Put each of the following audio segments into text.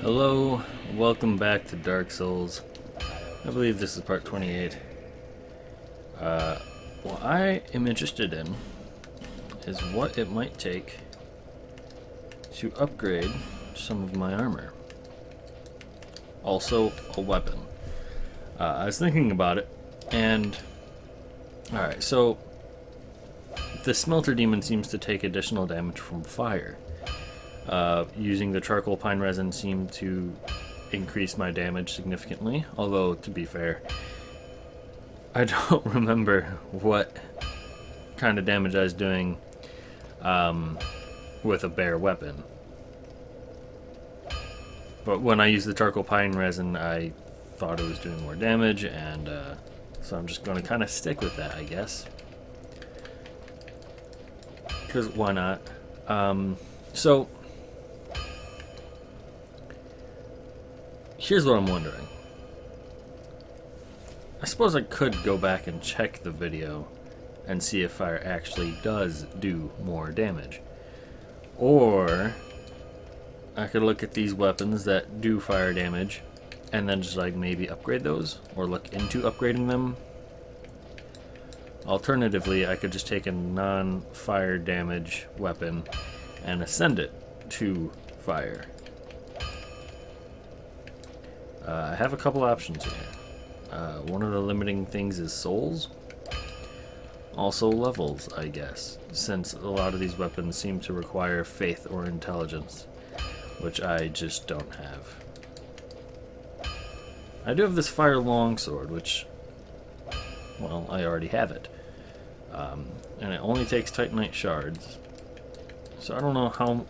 Hello, welcome back to Dark Souls. I believe this is part 28. What I am interested in is what it might take to upgrade some of my armor. Also, a weapon. I was thinking about it, and alright, so the smelter demon seems to take additional damage from fire. Using the charcoal pine resin seemed to increase my damage significantly, although to be fair, I don't remember what kind of damage I was doing with a bare weapon. But when I used the charcoal pine resin, I thought it was doing more damage, and so I'm just going to kind of stick with that, I guess. Because why not? So here's what I'm wondering. I suppose I could go back and check the video and see if fire actually does do more damage. Or I could look at these weapons that do fire damage and then just like maybe upgrade those or look into upgrading them. Alternatively, I could just take a non-fire damage weapon and ascend it to fire. I have a couple options here. One of the limiting things is souls. Also levels, I guess, since a lot of these weapons seem to require faith or intelligence, which I just don't have. I do have this fire longsword, which, well, I already have it. And it only takes titanite shards. So I don't know how...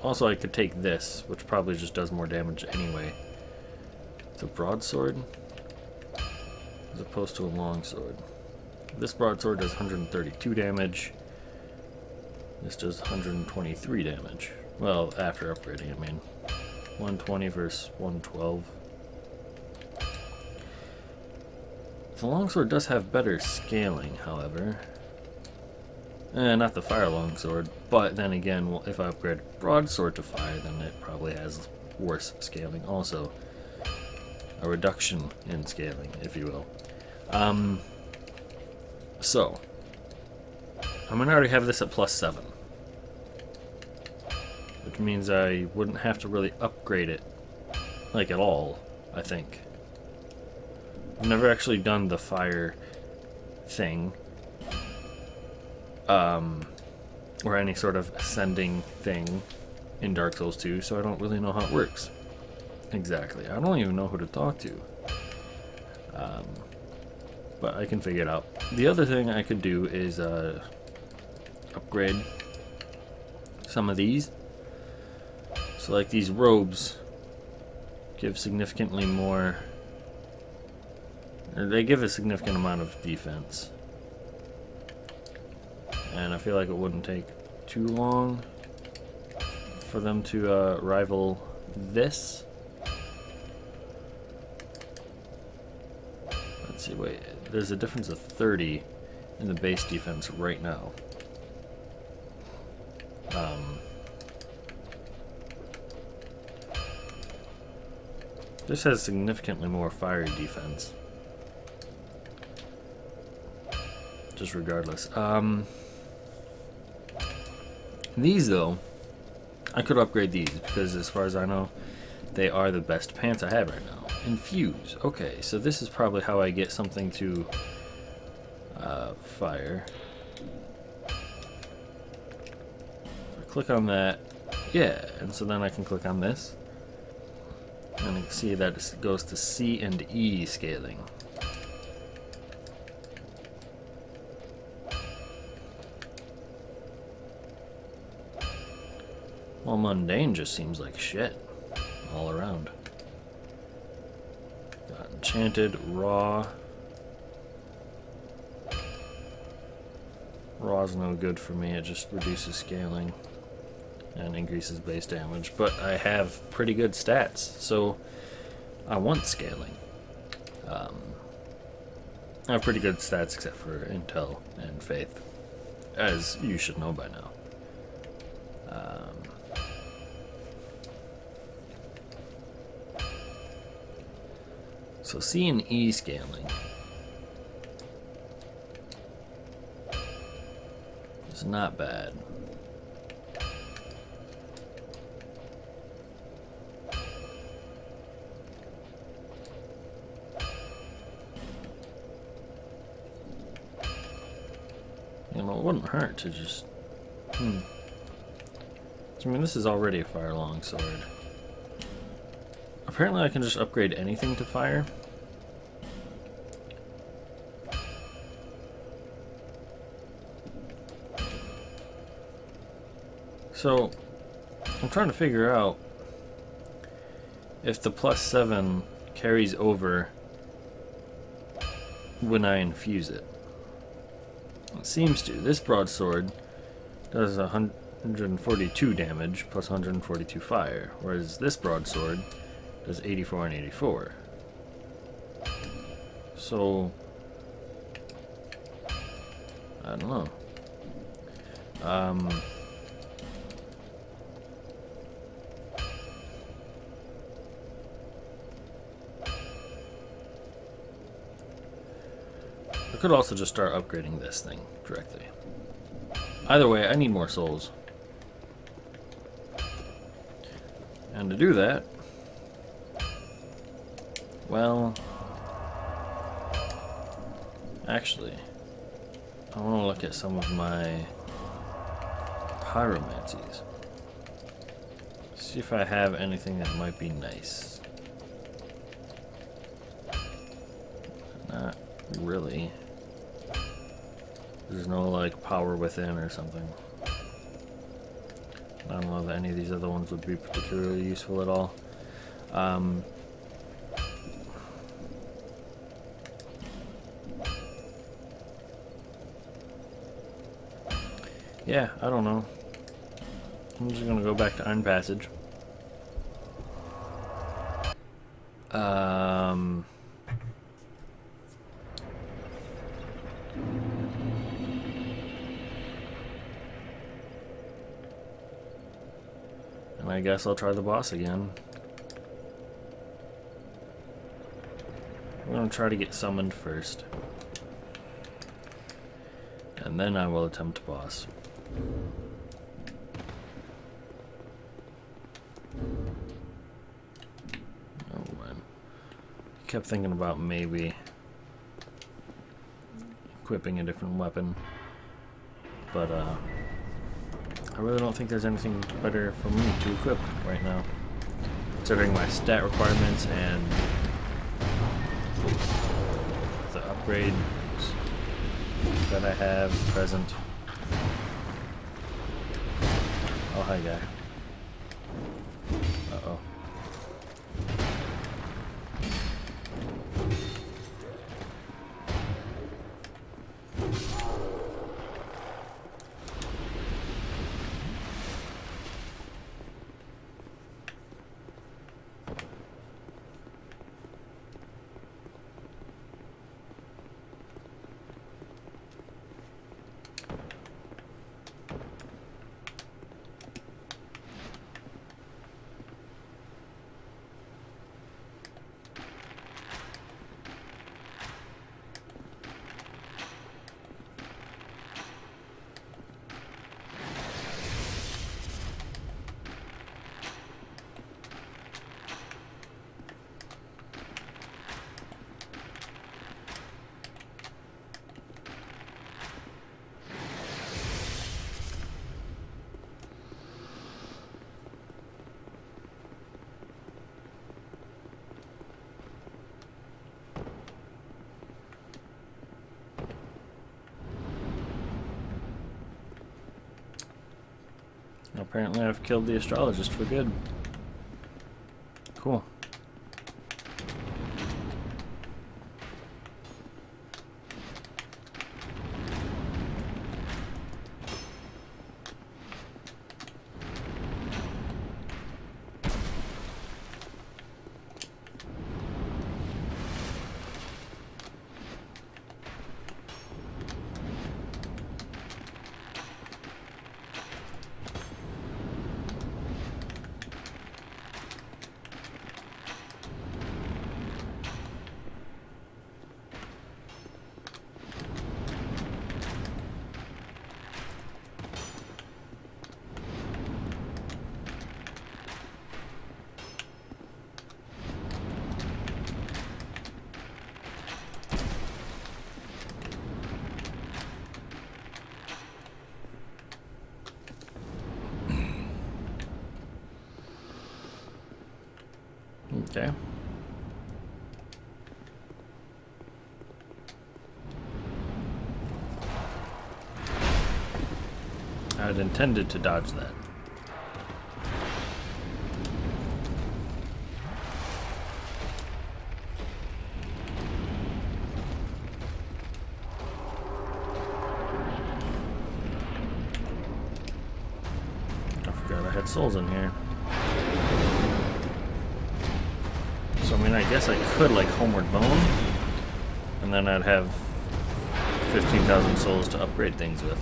Also, I could take this, which probably just does more damage anyway. It's a broadsword, as opposed to a longsword. This broadsword does 132 damage. This does 123 damage. Well, after upgrading, I mean. 120 versus 112. The longsword does have better scaling, however. Not the fire longsword, but then again, well, if I upgrade broadsword to fire, then it probably has worse scaling also. A reduction in scaling, if you will. So, I'm gonna already have this at +7. Which means I wouldn't have to really upgrade it, like at all, I think. I've never actually done the fire thing. Or any sort of ascending thing in Dark Souls 2, so I don't really know how it works. Exactly. I don't even know who to talk to. But I can figure it out. The other thing I could do is upgrade some of these. So like these robes give significantly more... They give a significant amount of defense. And I feel like it wouldn't take too long for them to rival this. Let's see, wait, there's a difference of 30 in the base defense right now. This has significantly more fire defense. Just regardless. These, though, I could upgrade these because, as far as I know, they are the best pants I have right now. Infuse. Okay, so this is probably how I get something to fire. If I click on that, yeah, and so then I can click on this, and I can see that it goes to C and E scaling. Well, mundane just seems like shit all around. Got enchanted, raw. Raw's no good for me, it just reduces scaling and increases base damage. But I have pretty good stats, so I want scaling. I have pretty good stats except for intel and faith, as you should know by now. So C and E scaling is not bad. You know, it wouldn't hurt to just... I mean, this is already a fire longsword. Apparently I can just upgrade anything to fire. So, I'm trying to figure out if the +7 carries over when I infuse it. It seems to. This broadsword does 142 damage plus 142 fire, whereas this broadsword does 84 and 84. So, I don't know. I could also just start upgrading this thing directly. Either way, I need more souls. And to do that, well, actually, I want to look at some of my pyromancies. See if I have anything that might be nice. Not really. There's no like power within or something. I don't know that any of these other ones would be particularly useful at all. Yeah, I don't know. I'm just gonna go back to Iron Passage. And I guess I'll try the boss again. I'm gonna try to get summoned first. And then I will attempt boss. Oh man. Kept thinking about maybe equipping a different weapon. But I really don't think there's anything better for me to equip right now, considering my stat requirements and the upgrades that I have present. Oh, hi guy. Uh-oh. Apparently I've killed the astrologist for good. Cool. Okay. I had intended to dodge that. I forgot I had souls in here. So, I mean, I guess I could, like, Homeward Bone, and then I'd have 15,000 souls to upgrade things with.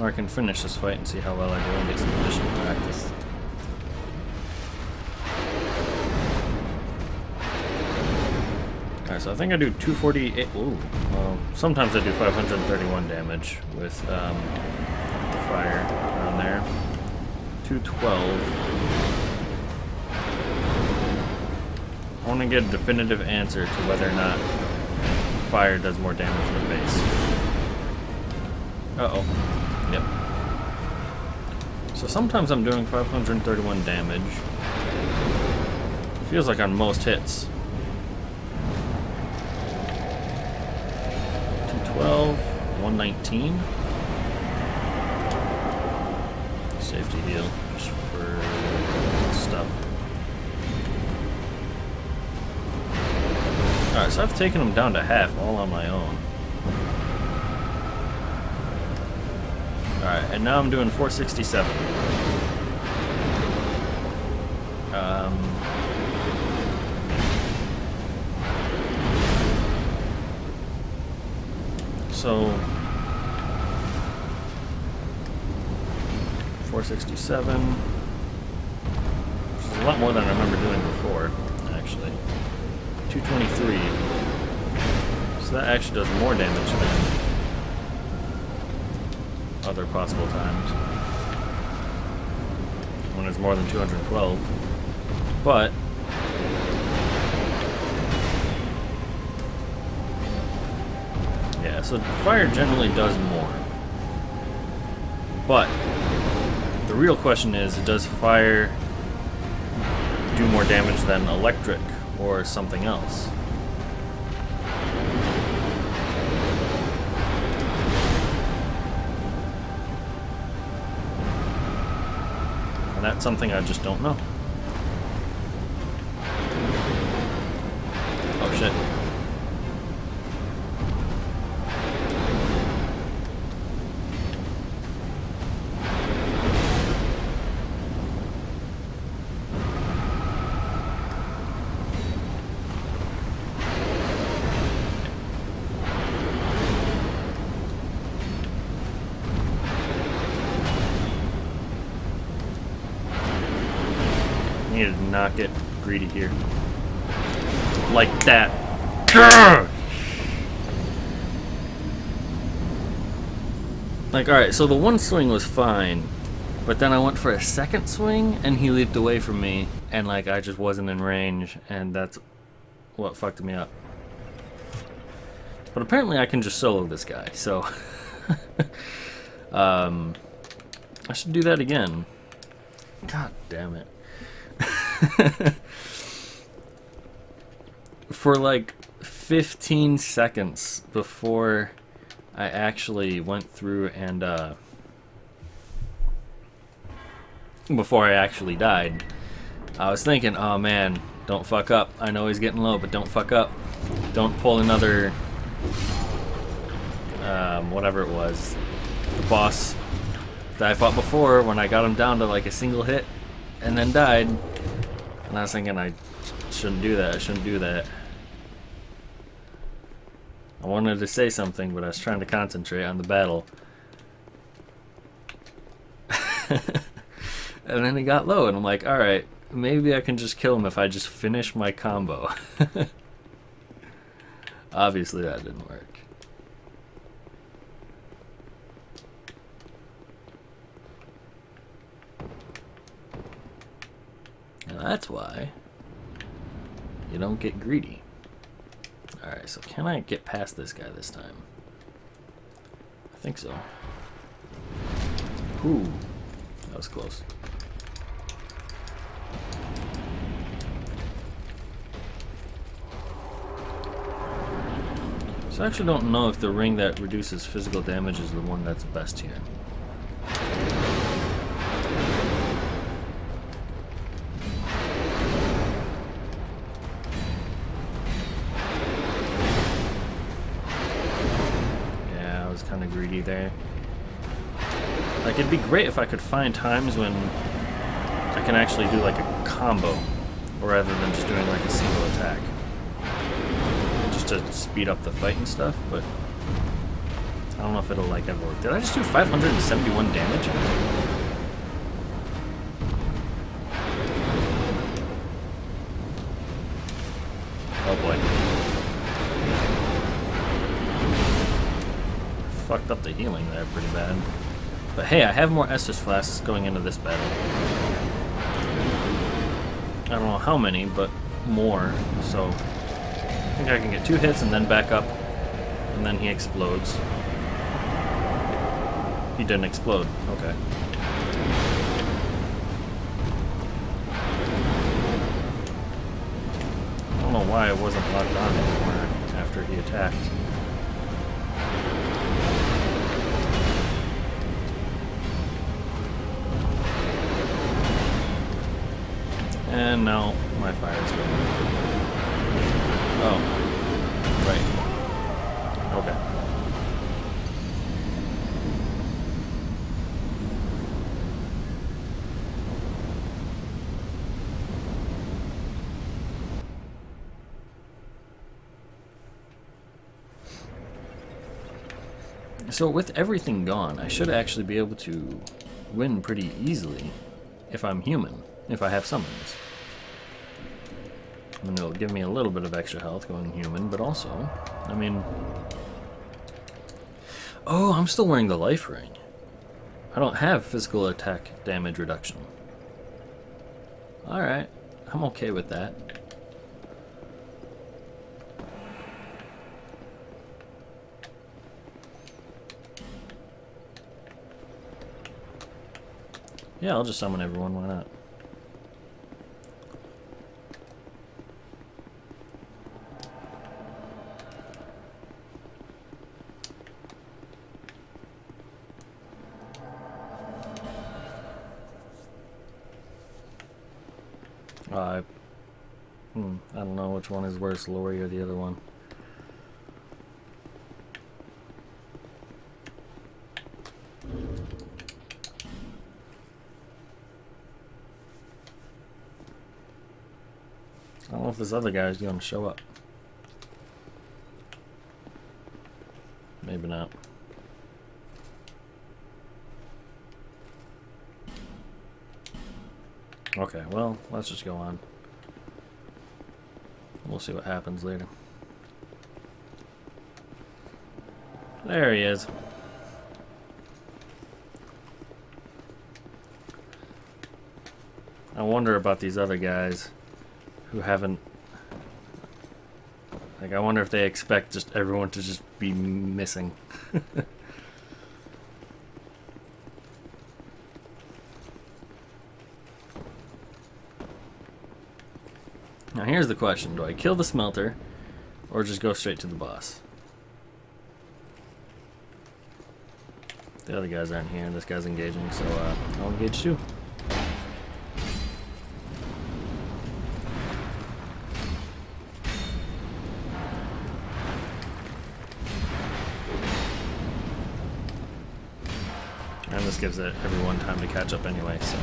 Or I can finish this fight and see how well I do and get some additional practice. Alright, so I think I do 248. Ooh, well, sometimes I do 531 damage with the fire around there. 212. I want to get a definitive answer to whether or not fire does more damage than base. Uh-oh. Yep. So sometimes I'm doing 531 damage. It feels like on most hits. 212, 119. Safety heal, just for stuff. Alright, so I've taken them down to half all on my own. Alright, and now I'm doing 467. So 467, which is a lot more than I remember doing before, actually. 223. So that actually does more damage than other possible times when it's more than 212. But yeah, so fire generally does more. But the real question is, does fire do more damage than electric or something else? And that's something I just don't know. Oh shit. I needed to not get greedy here. Like that. Grr! Like, alright, so the one swing was fine, but then I went for a second swing, and he leaped away from me, and like, I just wasn't in range, and that's what fucked me up. But apparently I can just solo this guy, so I should do that again. God damn it. For like 15 seconds before I actually went through and before I actually died, I was thinking, oh man, don't fuck up. I know he's getting low, but don't fuck up. Don't pull another whatever it was, the boss that I fought before when I got him down to like a single hit and then died. And I was thinking, I shouldn't do that. I shouldn't do that. I wanted to say something, but I was trying to concentrate on the battle. And then he got low, and I'm like, alright, maybe I can just kill him if I just finish my combo. Obviously that didn't work. And that's why you don't get greedy. Alright, so can I get past this guy this time? I think so. Ooh, that was close. So I actually don't know if the ring that reduces physical damage is the one that's best here. Yeah, I was kind of greedy there. Like, it'd be great if I could find times when I can actually do like a combo, rather than just doing like a single attack. To speed up the fight and stuff, but I don't know if it'll like ever work. Did I just do 571 damage? Oh boy. Fucked up the healing there pretty bad. But hey, I have more Estus flasks going into this battle. I don't know how many, but more, so I think I can get 2 hits and then back up, and then he explodes. He didn't explode. Okay. I don't know why it wasn't locked on anymore after he attacked. And now my fire's going. Oh, right. Okay. So with everything gone, I should actually be able to win pretty easily if I'm human, if I have summons. And it'll give me a little bit of extra health going human, but also, I mean... Oh, I'm still wearing the life ring. I don't have physical attack damage reduction. Alright, I'm okay with that. Yeah, I'll just summon everyone, why not? I don't know which one is worse, Lori or the other one. I don't know if this other guy is going to show up. Maybe not. Okay, well, let's just go on. We'll see what happens later. There he is. I wonder about these other guys who haven't... Like, I wonder if they expect just everyone to just be missing. Now here's the question, do I kill the smelter or just go straight to the boss? The other guys aren't here, this guy's engaging, so I'll engage too. And this gives everyone time to catch up anyway, so...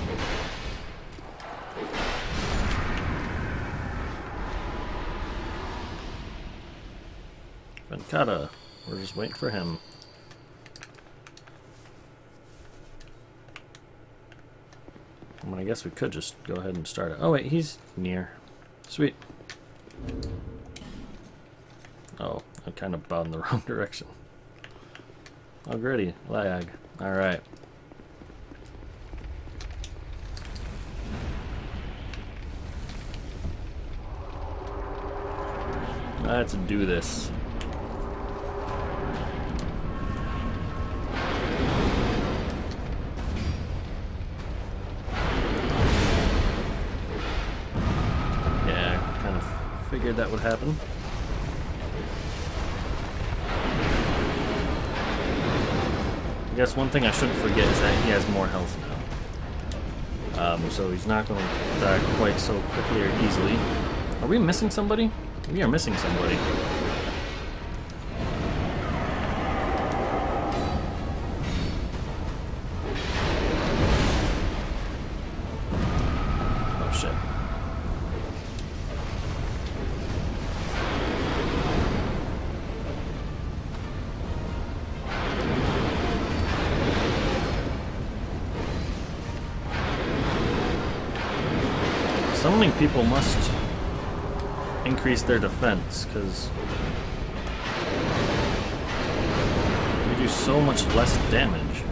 Venkata, we're just waiting for him. I mean, I guess we could just go ahead and start it. Oh wait, he's near. Sweet. Oh, I kind of bowed in the wrong direction. Oh, gritty. Lag. Alright. Let's do this. Yeah, kind of figured that would happen. I guess one thing I shouldn't forget is that he has more health now. So he's not going to die quite so quickly or easily. Are we missing somebody? We are missing somebody. Oh shit. Summoning people must increase their defense, because we do so much less damage.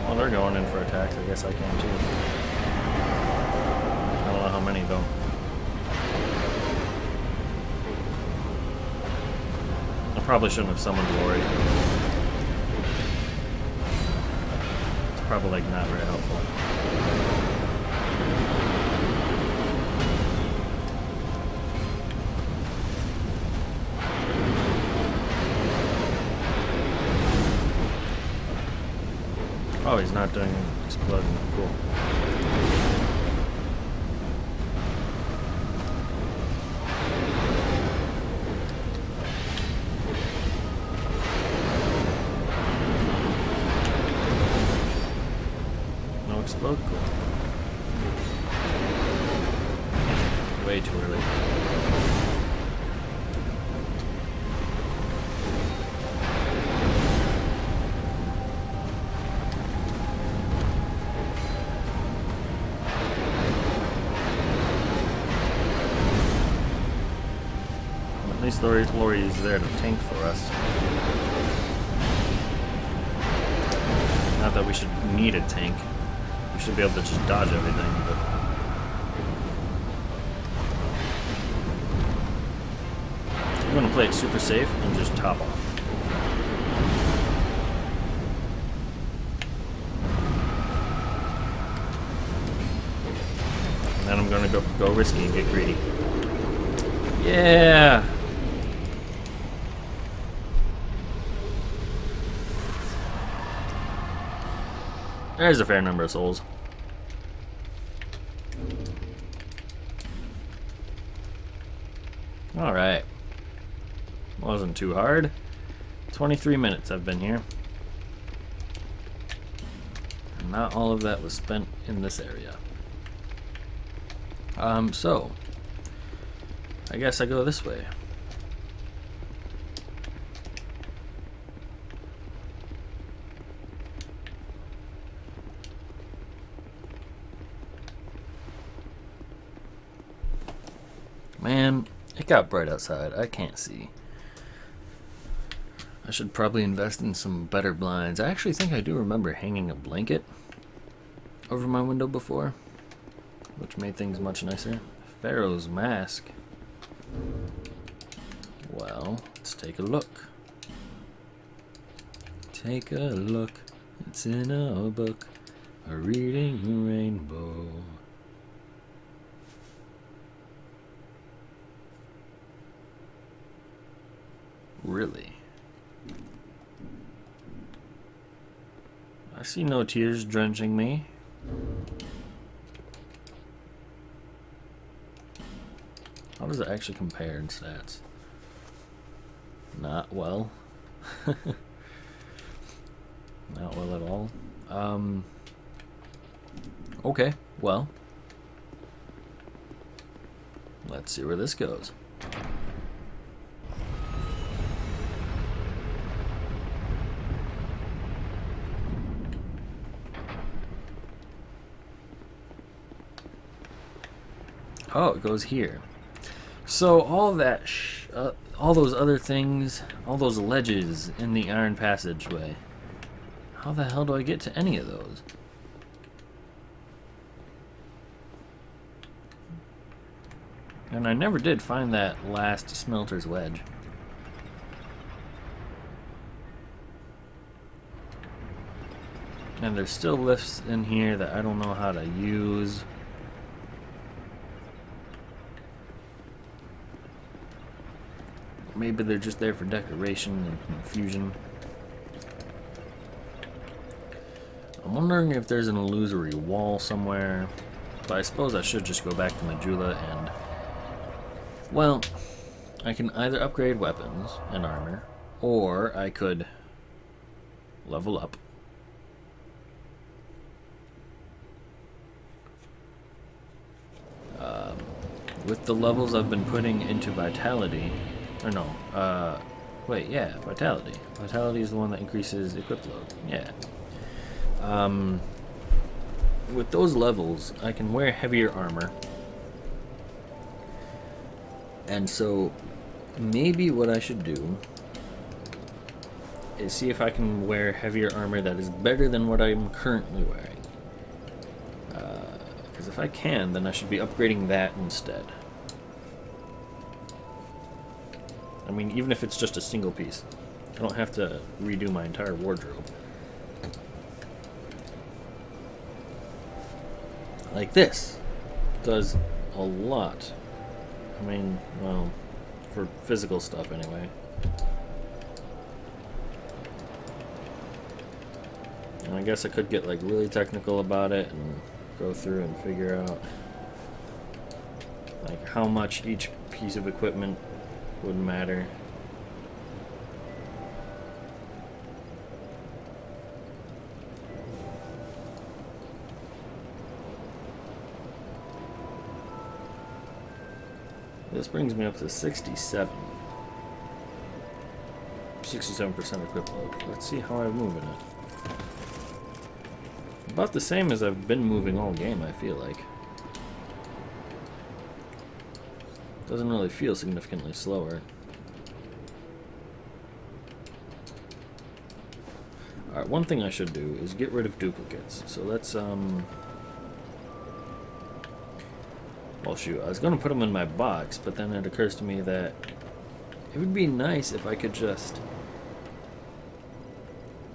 Well, they're going in for attacks. I guess I can too. I don't know how many though. I probably shouldn't have summoned Lori. Probably like not very helpful. Oh, he's not doing exploding. Cool. Explode? Cool. Way too early. At least Lori is there to tank for us. Not that we should need a tank. We should be able to just dodge everything, but I'm going to play it super safe and just top off. And then I'm going to go risky and get greedy. Yeah! There's a fair number of souls. Alright. Wasn't too hard. 23 minutes I've been here. And not all of that was spent in this area. So I guess I go this way. Man, it got bright outside. I can't see. I should probably invest in some better blinds. I actually think I do remember hanging a blanket over my window before, which made things much nicer. Pharaoh's mask. Well, let's take a look. Take a look. It's in a book. A reading rainbow. Really? I see no tears drenching me. How does it actually compare in stats? Not well. Not well at all. Okay, well. Let's see where this goes. Oh, it goes here. So all that, all those other things, all those ledges in the iron passageway. How the hell do I get to any of those? And I never did find that last smelter's wedge. And there's still lifts in here that I don't know how to use. Maybe they're just there for decoration and confusion. I'm wondering if there's an illusory wall somewhere. But I suppose I should just go back to Majula and... Well, I can either upgrade weapons and armor, or I could level up. With the levels I've been putting into Vitality, or no, wait, yeah, Vitality. Vitality is the one that increases equip load, yeah. With those levels, I can wear heavier armor. And so, maybe what I should do is see if I can wear heavier armor that is better than what I'm currently wearing. Because if I can, then I should be upgrading that instead. I mean, even if it's just a single piece. I don't have to redo my entire wardrobe. Like this. Does a lot. I mean, well, for physical stuff anyway. And I guess I could get like really technical about it and go through and figure out like how much each piece of equipment would matter. This brings me up to 67% equip load. Let's see how I'm moving it. About the same as I've been moving all game, I feel like. Doesn't really feel significantly slower. Alright, one thing I should do is get rid of duplicates. So let's, well, shoot, I was going to put them in my box, but then it occurs to me that it would be nice if I could just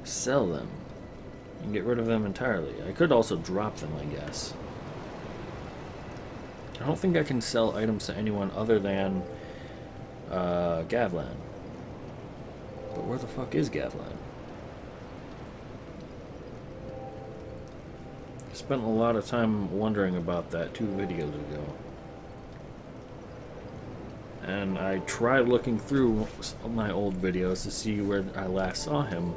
sell them and get rid of them entirely. I could also drop them, I guess. I don't think I can sell items to anyone other than Gavlan. But where the fuck is Gavlan? I spent a lot of time wondering about that 2 videos ago. And I tried looking through my old videos to see where I last saw him,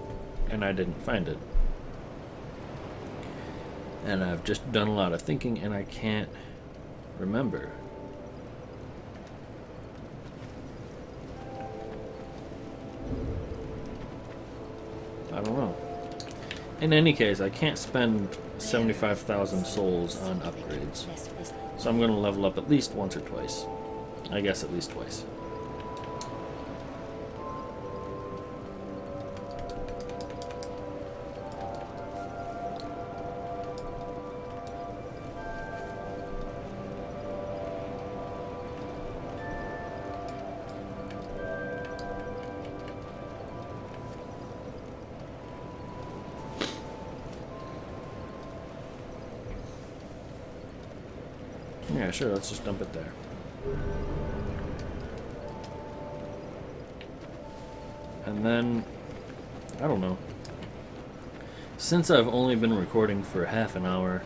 and I didn't find it. And I've just done a lot of thinking, and I can't remember. I don't know. In any case, I can't spend 75,000 souls on upgrades. So I'm going to level up at least once or twice. I guess at least twice. Yeah, sure, let's just dump it there. And then, I don't know. Since I've only been recording for half an hour,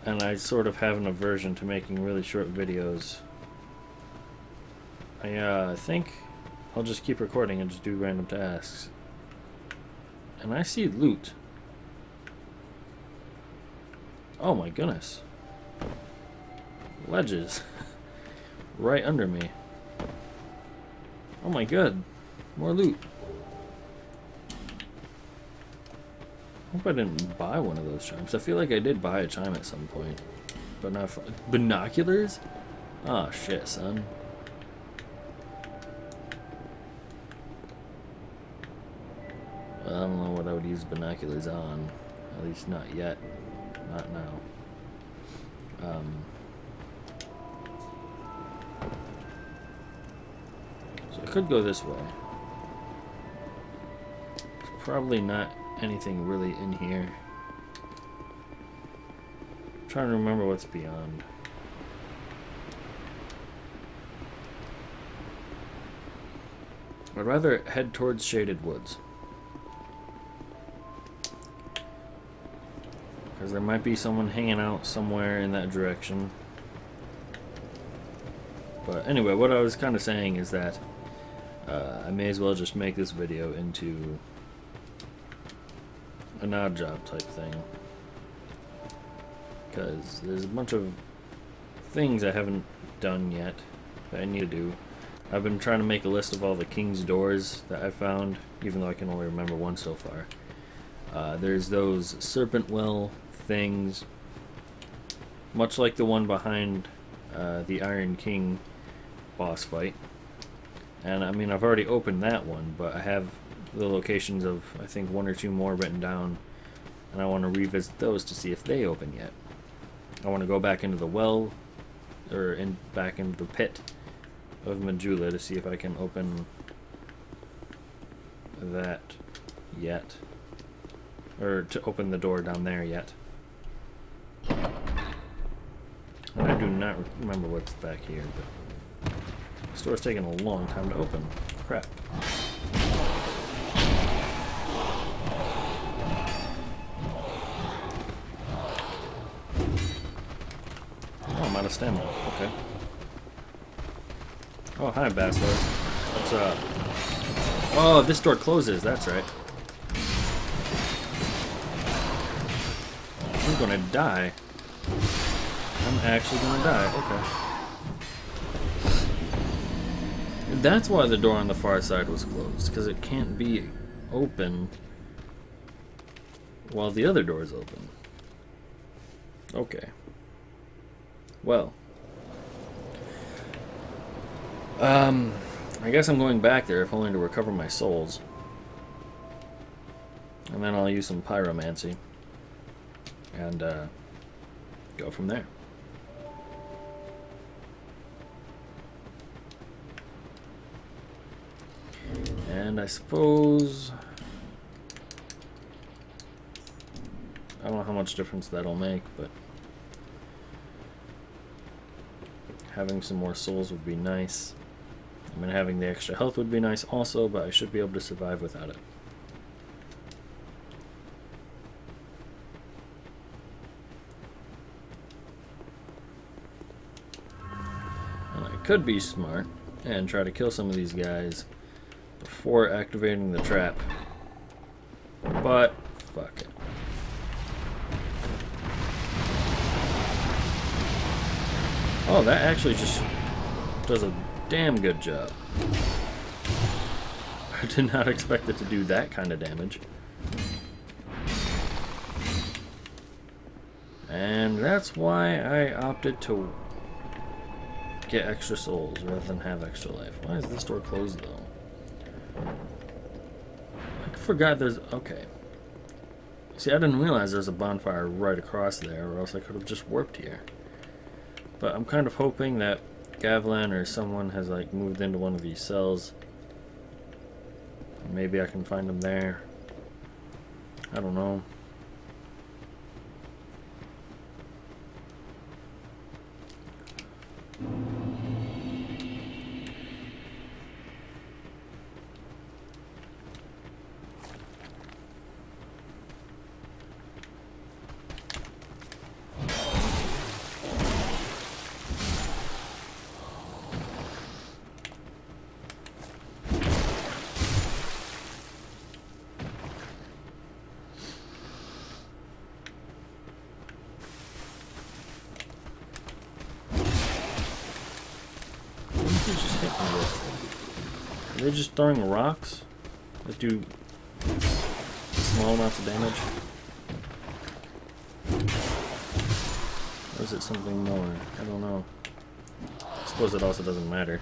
and I sort of have an aversion to making really short videos, I think I'll just keep recording and just do random tasks. And I see loot. Oh my goodness. Ledges. Right under me. Oh my god. More loot. Hope I didn't buy one of those chimes. I feel like I did buy a chime at some point. But not for binoculars? Oh shit, son. Well, I don't know what I would use binoculars on. At least not yet. Not now. So I could go this way. There's probably not anything really in here. I'm trying to remember what's beyond. I'd rather head towards Shaded Woods. Because there might be someone hanging out somewhere in that direction. But anyway, what I was kind of saying is that I may as well just make this video into an odd job type thing. Because there's a bunch of things I haven't done yet that I need to do. I've been trying to make a list of all the king's doors that I found, even though I can only remember one so far. There's those serpent well things, much like the one behind the Iron King boss fight. And I mean, I've already opened that one, but I have the locations of, I think, 1 or 2 more written down, and I want to revisit those to see if they open yet. I want to go back into the well, or back into the pit of Majula to see if I can open that yet, or to open the door down there yet. And I do not remember what's back here, but the store's taking a long time to open. Crap. Oh, I'm out of stamina. Okay. Oh, hi, Bastard. What's up? Oh, this door closes. That's right. I'm gonna die. I'm actually gonna die. Okay. That's why the door on the far side was closed, because it can't be open while the other door is open. Okay. Well. I guess I'm going back there, if only to recover my souls. And then I'll use some pyromancy. And, go from there. And I suppose... I don't know how much difference that'll make, but... having some more souls would be nice. I mean, having the extra health would be nice also, but I should be able to survive without it. And I could be smart and try to kill some of these guys before activating the trap. But, fuck it. Oh, that actually just does a damn good job. I did not expect it to do that kind of damage. And that's why I opted to get extra souls rather than have extra life. Why is this door closed though? I forgot there's... okay. See, I didn't realize there's a bonfire right across there, or else I could have just warped here. But I'm kind of hoping that Gavlan or someone has like moved into one of these cells. Maybe I can find them there. I don't know. Just hit me with? Are they just throwing rocks that do small amounts of damage? Or is it something more? I don't know. I suppose it also doesn't matter.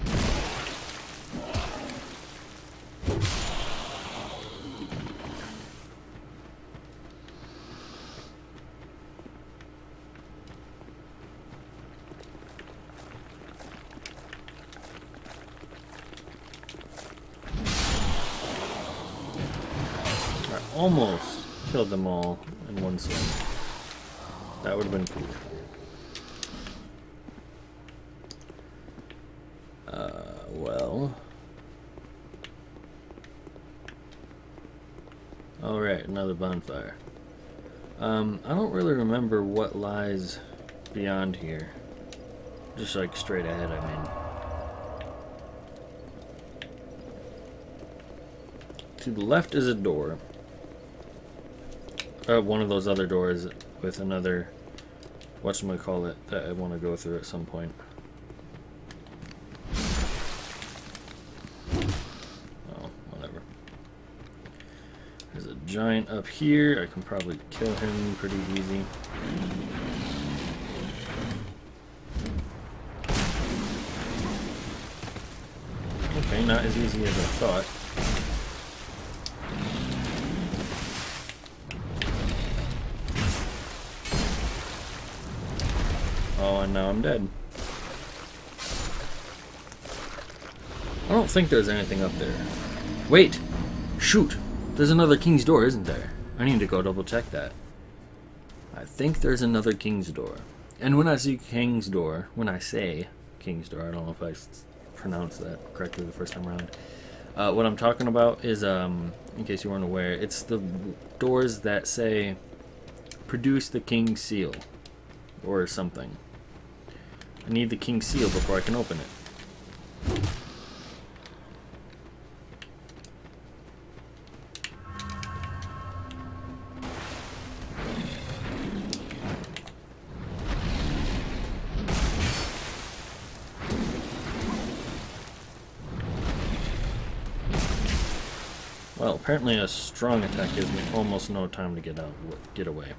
almost killed them all in one swing. That would have been cool. Well. Alright, another bonfire. I don't really remember what lies beyond here. Just like straight ahead, I mean. To the left is a door. One of those other doors with another, whatchamacallit, that I want to go through at some point. Oh, whatever. There's a giant up here. I can probably kill him pretty easy. Okay, not as easy as I thought. Oh, and now I'm dead. I don't think there's anything up there. Wait! Shoot! There's another king's door, isn't there? I need to go double check that. I think there's another king's door. And when I see king's door, when I say king's door, I don't know if I pronounced that correctly the first time around. What I'm talking about is, in case you weren't aware, it's the doors that say, produce the king's seal, or something. I need the king's seal before I can open it. Well, apparently a strong attack gives me almost no time to get away.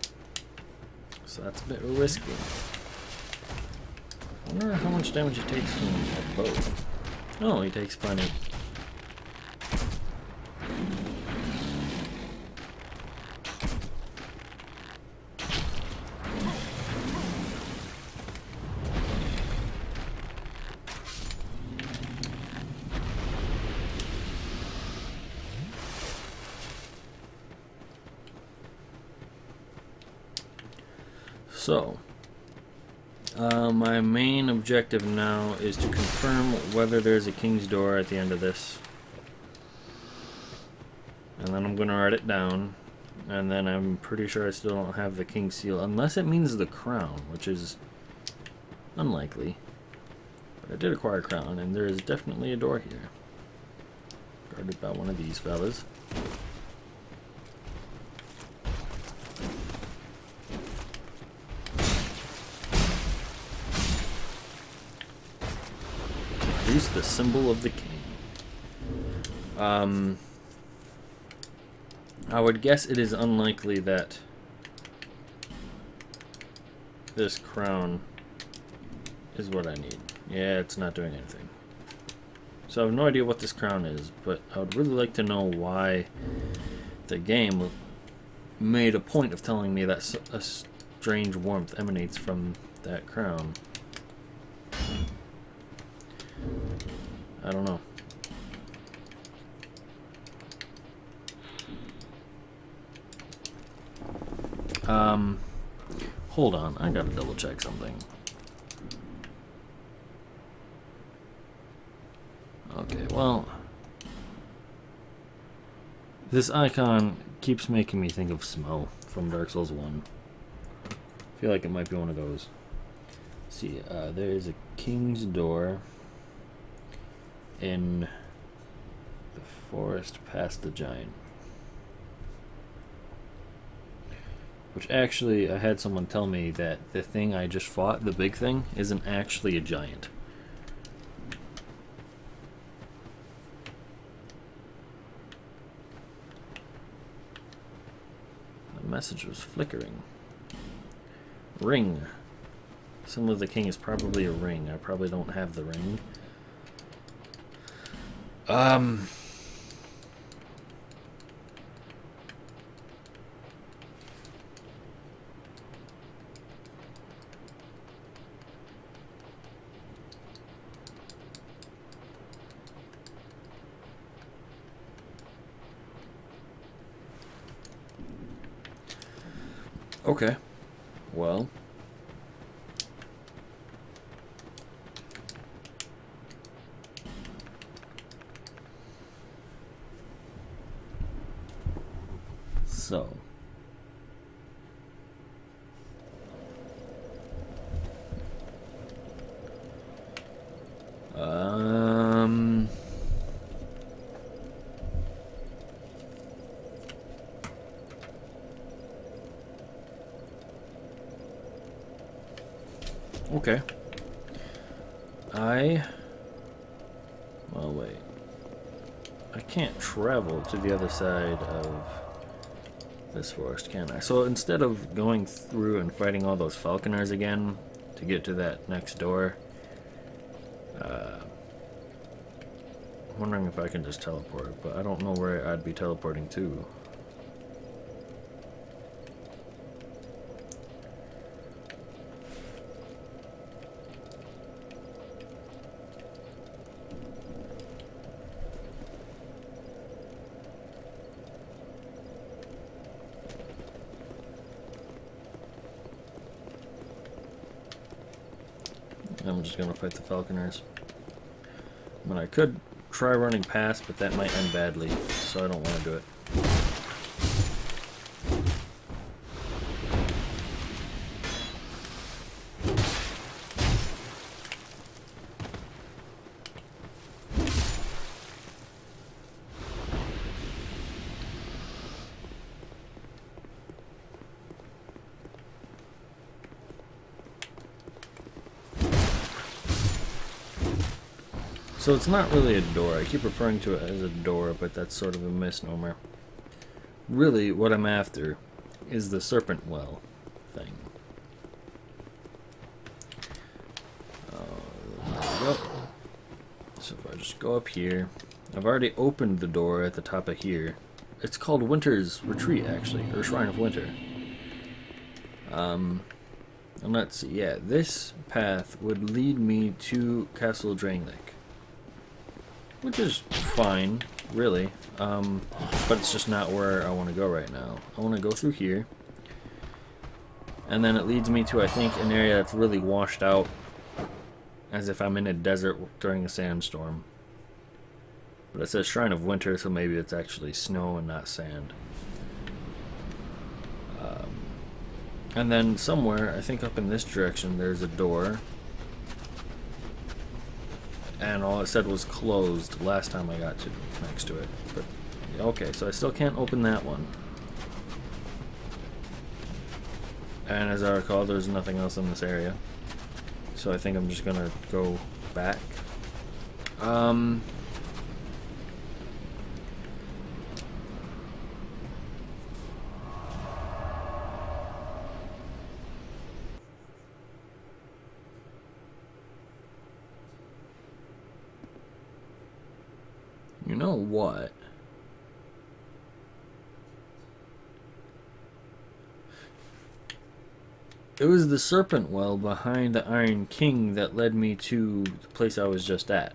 So that's a bit risky. I wonder how much damage he takes from a bow. Oh, he takes plenty. So, my main objective now is to confirm whether there's a king's door at the end of this. And then I'm going to write it down. And then I'm pretty sure I still don't have the king's seal, unless it means the crown, which is unlikely. But I did acquire a crown, and there is definitely a door here. Guarded by one of these fellas. Use the symbol of the king. I would guess it is unlikely that this crown is what I need. Yeah, it's not doing anything. So I have no idea what this crown is, but I would really like to know why the game made a point of telling me that a strange warmth emanates from that crown. I don't know. Hold on, I gotta double check something. Okay, well, this icon keeps making me think of Smell from Dark Souls 1. I feel like it might be one of those. Let's see, there is a king's door in the forest past the giant. Which actually, I had someone tell me that the thing I just fought, the big thing, isn't actually a giant. The message was flickering. Ring. Symbol of the king is probably a ring. I probably don't have the ring. Okay. Well. So. Okay. Well, wait. I can't travel to the other side of this forest, can I? So instead of going through and fighting all those falconers again to get to that next door, I'm wondering if I can just teleport, but I don't know where I'd be teleporting to. I'm just gonna fight the falconers. I mean, I could try running past, but that might end badly, so I don't want to do it. So it's not really a door. I keep referring to it as a door, but that's sort of a misnomer. Really, what I'm after is the serpent well thing. There we go. So if I just go up here, I've already opened the door at the top of here. It's called Winter's Retreat, actually, or Shrine of Winter. And let's see, yeah, this path would lead me to Castle Draenlich. Which is fine, really, but it's just not where I want to go right now. I want to go through here, and then it leads me to, I think, an area that's really washed out, as if I'm in a desert during a sandstorm. But it says Shrine of Winter, so maybe it's actually snow and not sand. And then somewhere, I think up in this direction, there's a door. And all it said was closed last time I got to next to it. But okay, so I still can't open that one. And as I recall, there's nothing else in this area. So I think I'm just gonna go back. You know what? It was the serpent well behind the Iron King that led me to the place I was just at.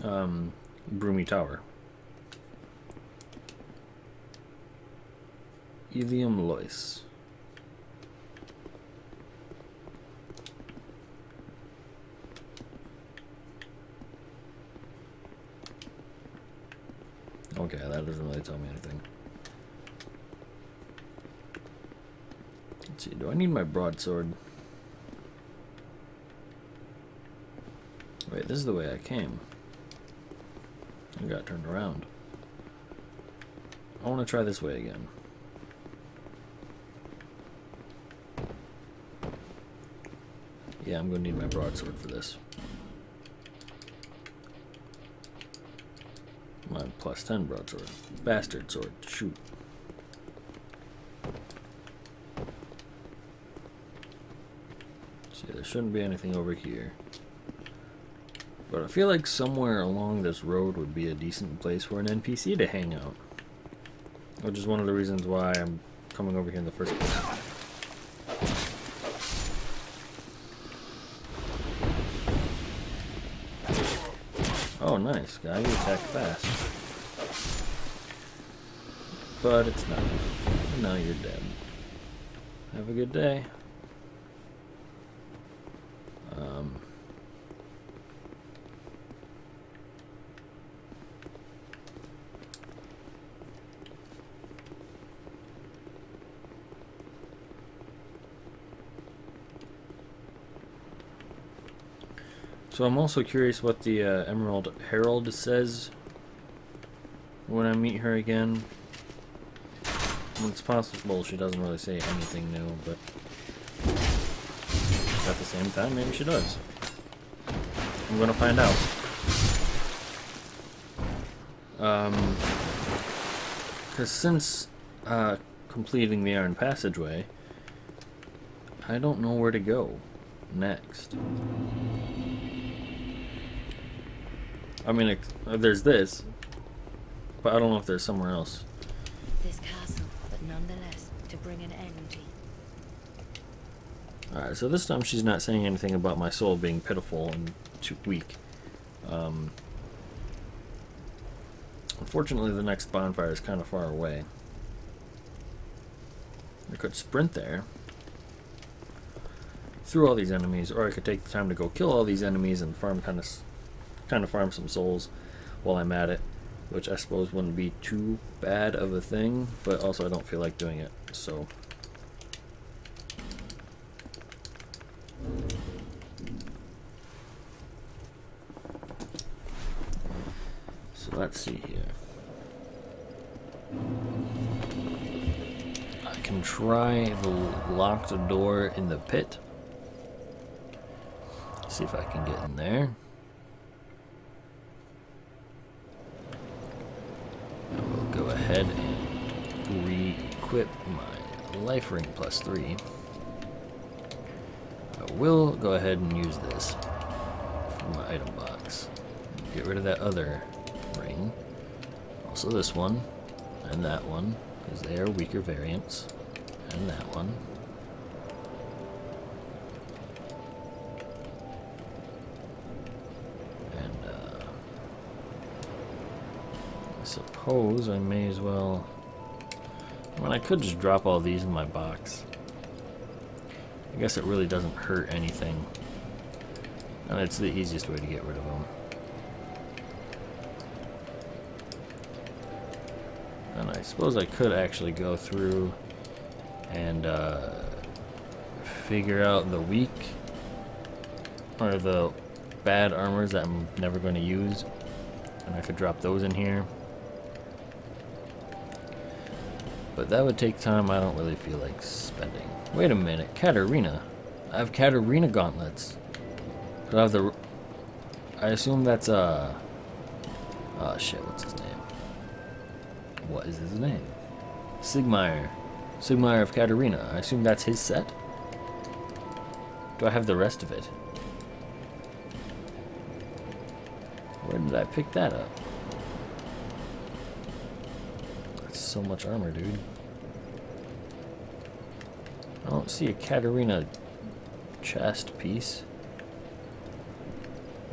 Broomy Tower. Ilium Lois. Okay, that doesn't really tell me anything. Let's see, do I need my broadsword? Wait, this is the way I came. I got turned around. I want to try this way again. Yeah, I'm going to need my broadsword for this. My plus 10 broadsword. Bastard sword. Shoot. See, there shouldn't be anything over here. But I feel like somewhere along this road would be a decent place for an NPC to hang out. Which is one of the reasons why I'm coming over here in the first place. Oh, nice. Guy, you attack fast. But it's not. Now you're dead. Have a good day. So I'm also curious what the Emerald Herald says when I meet her again. It's possible she doesn't really say anything new, but at the same time, maybe she does. I'm gonna find out. Because since completing the Iron Passageway, I don't know where to go next. I mean, there's this, but I don't know if there's somewhere else. This castle, but nonetheless, to bring an end to. Alright, so this time she's not saying anything about my soul being pitiful and too weak. Unfortunately, the next bonfire is kind of far away. I could sprint there through all these enemies, or I could take the time to go kill all these enemies and farm kind of farm some souls while I'm at it, which I suppose wouldn't be too bad of a thing, but also I don't feel like doing it, so. So let's see here. I can try the locked door in the pit. See if I can get in there. I will go ahead and re-equip my life ring +3. I will go ahead and use this for my item box. Get rid of that other ring. Also this one, and that one, because they are weaker variants. And that one. I suppose I may as well. I mean, I could just drop all these in my box. I guess it really doesn't hurt anything. And it's the easiest way to get rid of them. And I suppose I could actually go through and figure out the weak or the bad armors that I'm never going to use. And I could drop those in here. But that would take time I don't really feel like spending. Wait a minute, Katarina. I have Katarina gauntlets. Do I have the... I assume that's oh shit, what's his name? What is his name? Sigmire. Sigmire of Katarina. I assume that's his set? Do I have the rest of it? Where did I pick that up? That's so much armor, dude. I don't see a Katarina chest piece.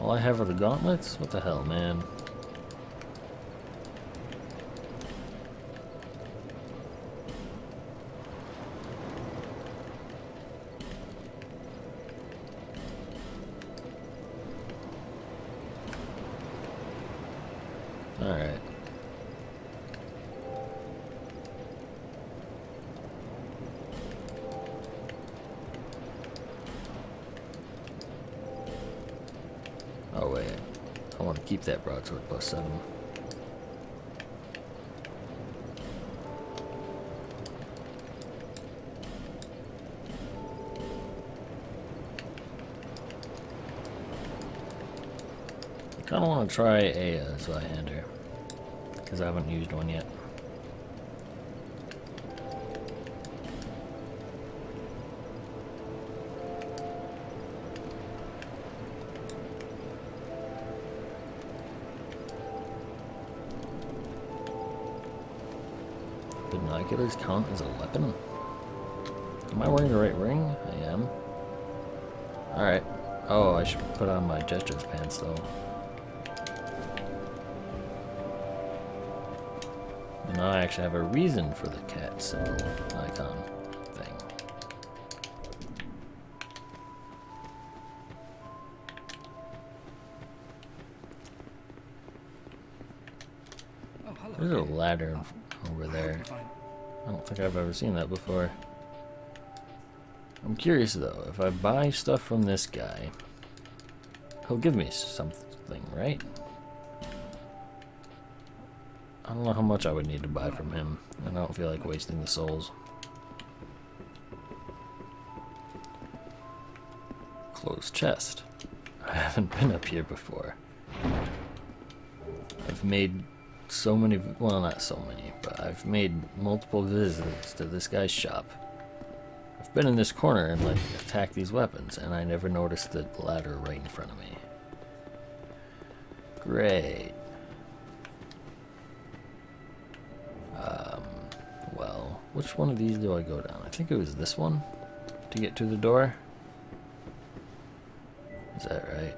All I have are the gauntlets? What the hell, man? Alright. Oh wait, I want to keep that broadsword +7. I kind of want to try a Zweihander, because I haven't used one yet. Binoculars count as a weapon? Am I wearing the right ring? I am. Alright. Oh, I should put on my Jester's pants though. And now I actually have a reason for the cat symbol icon thing. There's a ladder over there. I don't think I've ever seen that before. I'm curious though, if I buy stuff from this guy, he'll give me something, right? I don't know how much I would need to buy from him, and I don't feel like wasting the souls. Closed chest. I haven't been up here before. I've made so many, well, not so many, but I've made multiple visits to this guy's shop. I've been in this corner and like attacked these weapons, and I never noticed the ladder right in front of me. Great. Well, which one of these do I go down? I think it was this one to get to the door. Is that right?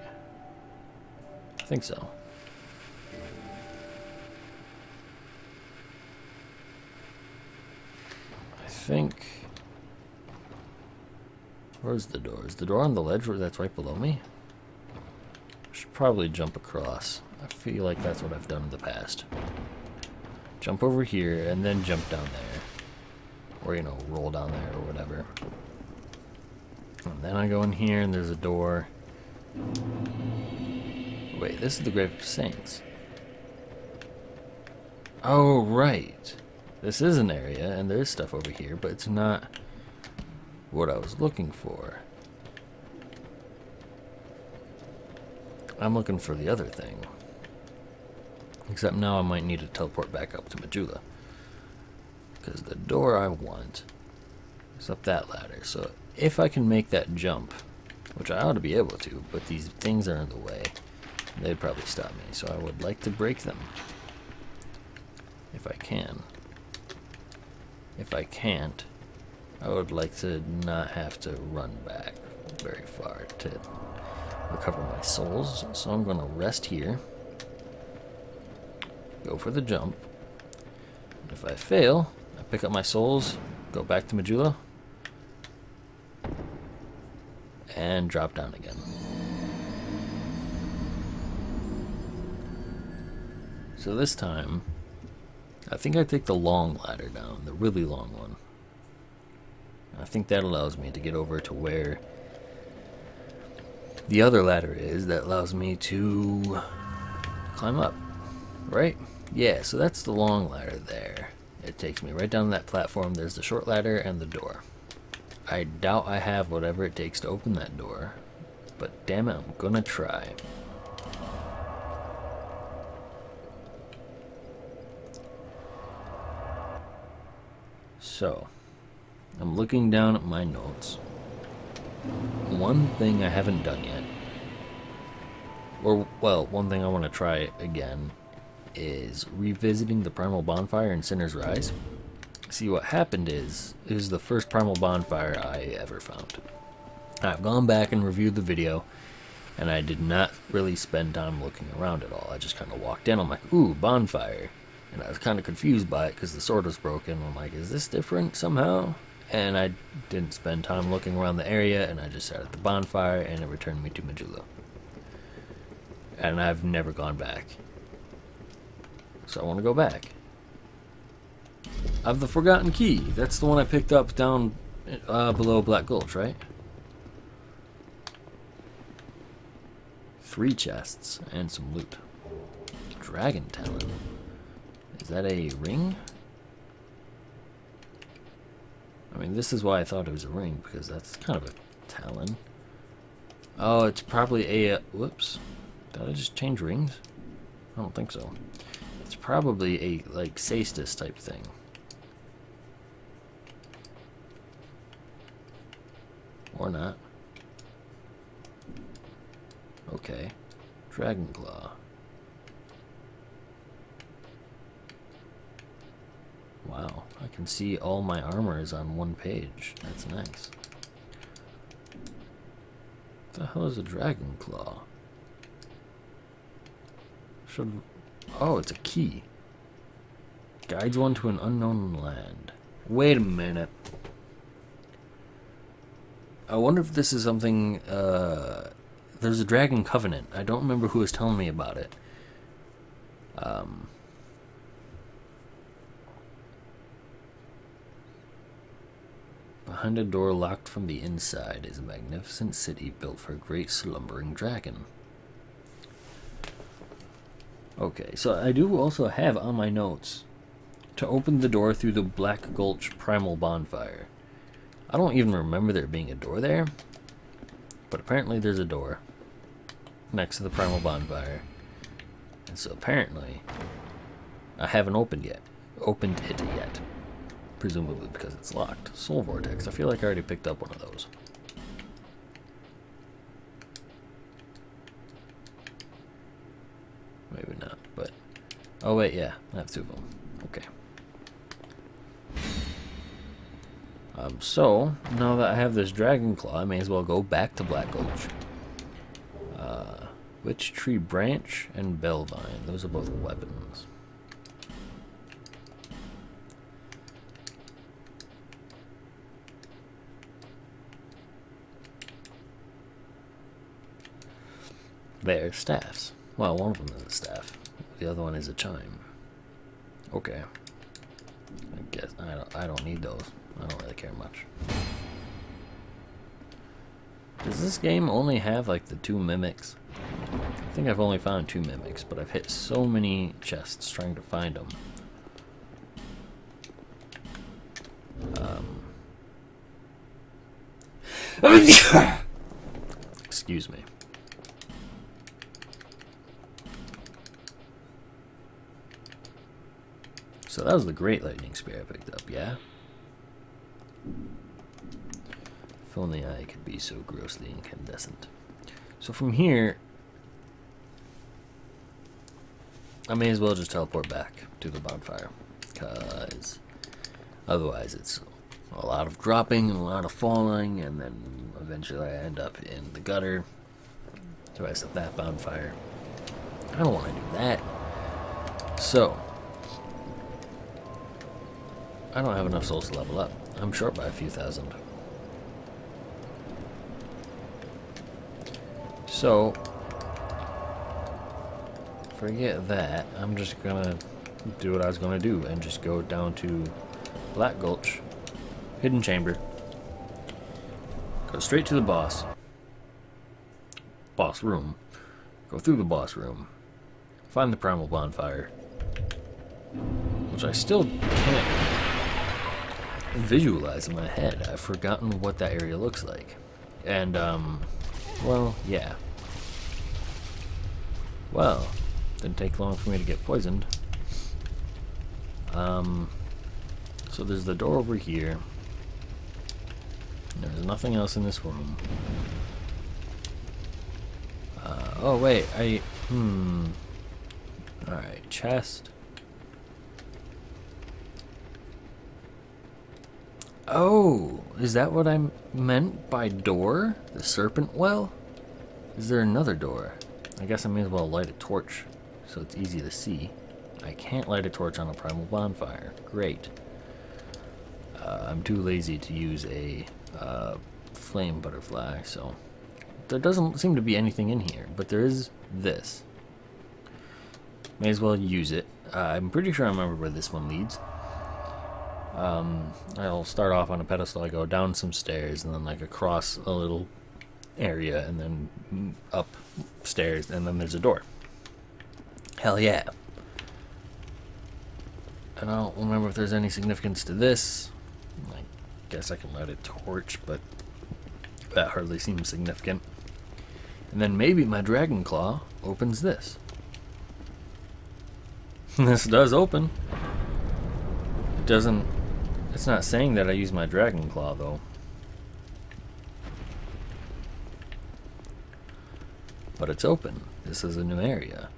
I think so. I think... Where's the door? Is the door on the ledge that's right below me? I should probably jump across. I feel like that's what I've done in the past. Jump over here and then jump down there. Or, you know, roll down there or whatever. And then I go in here and there's a door. Wait, this is the Grave of Saints. Oh, right. This is an area and there's stuff over here, but it's not what I was looking for. I'm looking for the other thing. Except now I might need to teleport back up to Majula. Because the door I want is up that ladder. So if I can make that jump, which I ought to be able to, but these things are in the way, they'd probably stop me. So I would like to break them. If I can. If I can't, I would like to not have to run back very far to recover my souls. So I'm going to rest here. Go for the jump. If I fail, I pick up my souls, go back to Majula, and drop down again. So this time, I think I take the long ladder down, the really long one. I think that allows me to get over to where the other ladder is that allows me to climb up, right? Yeah, so that's the long ladder there. It takes me right down that platform. There's the short ladder and the door. I doubt I have whatever it takes to open that door, but damn it, I'm gonna try. So, I'm looking down at my notes. One thing I haven't done yet, or, well, one thing I want to try again, is revisiting the primal bonfire in Sinner's Rise. See, what happened is, it was the first primal bonfire I ever found. I've gone back and reviewed the video, and I did not really spend time looking around at all. I just kind of walked in, I'm like, ooh, bonfire. And I was kind of confused by it because the sword was broken. I'm like, is this different somehow? And I didn't spend time looking around the area, and I just sat at the bonfire, and it returned me to Majula. And I've never gone back. So I want to go back. I have the Forgotten Key. That's the one I picked up down below Black Gulch, right? 3 chests and some loot. Dragon Talon. Is that a ring? I mean, this is why I thought it was a ring, because that's kind of a talon. Oh, it's probably a... whoops. Did I just change rings? I don't think so. It's probably a, like, cestus type thing. Or not. Okay. Dragon Claw. Wow, I can see all my armor is on one page. That's nice. What the hell is a Dragon Claw? Should... oh, it's a key. Guides one to an unknown land. Wait a minute. I wonder if this is something... there's a Dragon Covenant. I don't remember who was telling me about it. Behind a door locked from the inside is a magnificent city built for a great slumbering dragon. Okay, so I do also have on my notes to open the door through the Black Gulch primal bonfire. I don't even remember there being a door there, but apparently there's a door next to the primal bonfire. And so apparently I haven't opened it yet. Presumably because it's locked. Soul Vortex. I feel like I already picked up one of those. Maybe not, but... Oh wait, yeah. I have two of them. Okay. So, now that I have this Dragon Claw, I may as well go back to Black Gulch. Witch Tree Branch and Bellvine. Those are both weapons. They're staffs. Well, one of them is a staff. The other one is a chime. Okay. I guess I don't need those. I don't really care much. Does this game only have like the 2 mimics? I think I've only found 2 mimics, but I've hit so many chests trying to find them. Excuse me. So that was the Great Lightning Spear I picked up, yeah? If only I could be so grossly incandescent. So from here, I may as well just teleport back to the bonfire, because otherwise it's a lot of dropping and a lot of falling, and then eventually I end up in the gutter. The rest of that bonfire. I don't want to do that. So, I don't have enough souls to level up. I'm short by a few thousand. So, forget that. I'm just gonna do what I was gonna do and just go down to Black Gulch, Hidden Chamber, go straight to the boss room, go through the boss room, find the primal bonfire, which I still can't visualize in my head. I've forgotten what that area looks like. And, well, yeah. Well, didn't take long for me to get poisoned. So there's the door over here. There's nothing else in this room. Oh wait, alright, chest. Oh, is that what I meant by door? The serpent well? Is there another door? I guess I may as well light a torch so it's easy to see. I can't light a torch on a primal bonfire. Great. I'm too lazy to use a flame butterfly, so there doesn't seem to be anything in here, but there is this. May as well use it. I'm pretty sure I remember where this one leads. I'll start off on a pedestal. I go down some stairs and then like across a little area and then up stairs and then there's a door. Hell yeah. And I don't remember if there's any significance to this. I guess I can light a torch, but that hardly seems significant. And then maybe my dragon claw opens this. This does open. It doesn't... It's not saying that I use my dragon claw, though. But it's open. This is a new area.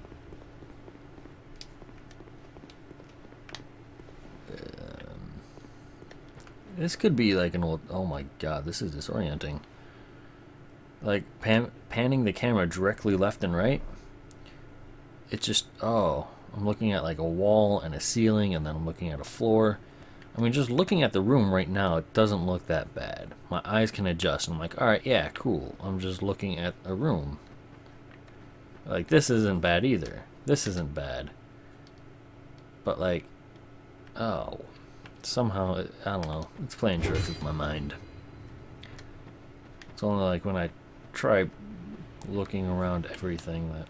This could be like an old... Oh my god, this is disorienting. Like, panning the camera directly left and right. It's just... Oh, I'm looking at like a wall and a ceiling, and then I'm looking at a floor. I mean, just looking at the room right now, it doesn't look that bad. My eyes can adjust, and I'm like, alright, yeah, cool. I'm just looking at a room. Like, this isn't bad either. This isn't bad. But, like, oh. somehow, I don't know, it's playing tricks with my mind. It's only like when I try looking around everything that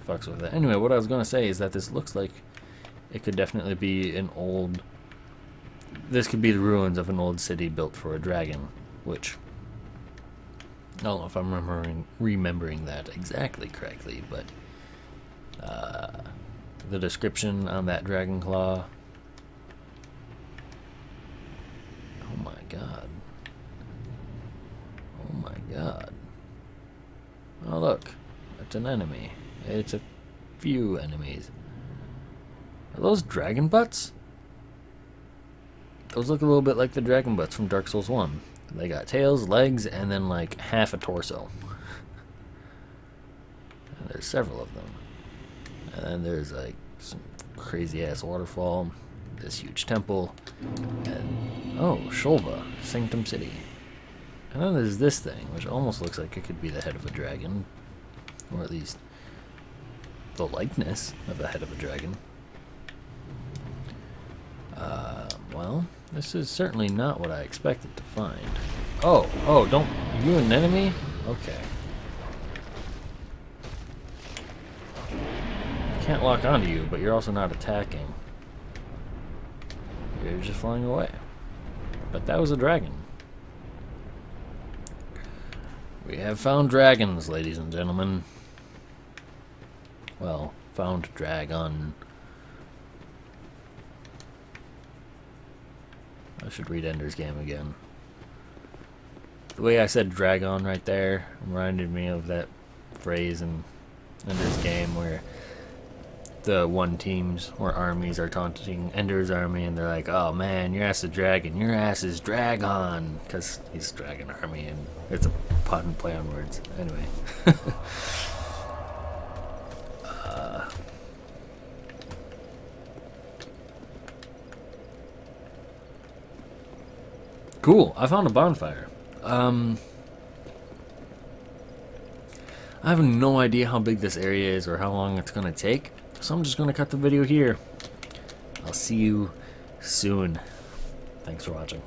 fucks with it. Anyway, what I was going to say is that this looks like it could definitely be an old... This could be the ruins of an old city built for a dragon, which... I don't know if I'm remembering that exactly correctly, but... the description on that dragon claw... Oh my god. Oh my god. Oh look, it's an enemy. It's a few enemies. Are those dragon butts? Those look a little bit like the dragon butts from Dark Souls 1. They got tails, legs, and then like half a torso. And there's several of them. And then there's like some crazy ass waterfall, this huge temple, and oh, Shulva, Sanctum City. And then there's this thing, which almost looks like it could be the head of a dragon, or at least the likeness of the head of a dragon. Well, this is certainly not what I expected to find. Oh, don't... Are you an enemy? Okay. I can't lock onto you, but you're also not attacking. You're just flying away. But that was a dragon. We have found dragons, ladies and gentlemen. Well, found dragon. I should read Ender's Game again. The way I said dragon right there reminded me of that phrase in Ender's Game where the one teams or armies are taunting Ender's army and they're like, oh man, your ass is dragon, your ass is dragon, because he's dragon army, and it's a pun play on words. Anyway. Cool, I found a bonfire. I have no idea how big this area is or how long it's going to take, so I'm just going to cut the video here. I'll see you soon. Thanks for watching.